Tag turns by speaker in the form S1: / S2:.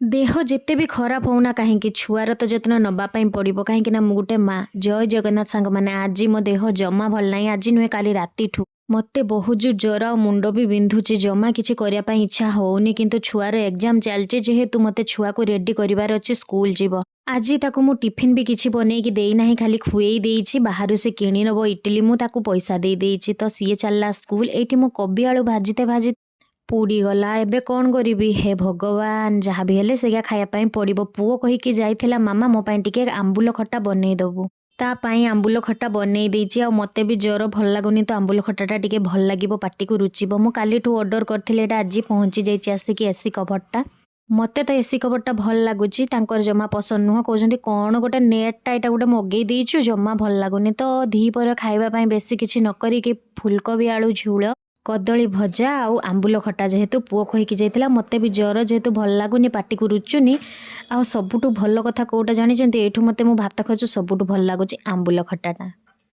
S1: देह जेते भी खराब होना कहीं छुआर तो जत्न नवापाई पड़ो कहीं ना गोटे माँ। जय जगन्नाथ सांग मैंने आज मो देह जमा भल ना आज नुहे काली राति मते बहुत जो ज्वर आ मुंड भी बिंधुची जमा किसी करने इच्छा होनी किंतु छुआर एग्जाम चलचे जेहेतु मते छुआ को रेडी करार अच्छे स्कूल जीव। आज ताकू मु टिफिन भी किसी बनईकी देना खाली खुई देइछि बाहर से किणी नब इटिली मु ताकू पैसा दे देइछि तो सीए चलला स्कूल एठी मु कबी आलू भाजीते भाजी पुड़ी गला एबे कौन करी हे भगवान जहाँ भी हेले सेगा खायापाई पड़ो। पुओ कहीकि जाइथिला मामा मो पाई टिके आंबुल खट्टा बनई दबु ता पाई आंबुल खट्टा बनई देइछि आ मते भी ज्वर भल लागुनी तो आंबुल खट्टाटा टिके भल लागिबो पाटी को रुचिबो। मु कालीठू ऑर्डर करथिले एटा आज पहुंची जाइछि आसिकी एसी कभरटा। मते तो एसी कभरटा भल लागुची तांकर जमा पसंद नुह कहउछंती कौन गोटे नेटटा एटा गोटे मगेई देइछु जमा भल लागुनी तो धीपर खाइबा पाई बेसी किछि न करी कि फुलकोबी आलू झोल कदली भजा आउ आंबुल खट्टा जेहेतु पुओ कहीकि जाइथिला मते भी ज्वर जेहेतु भल लागुनी पाटी को रुचुनी आ सबुठु भल कथा कोटा जानिचंती एठू मते मु भात खाउछु सबुठु भल लागुची आंबुल खट्टाटा।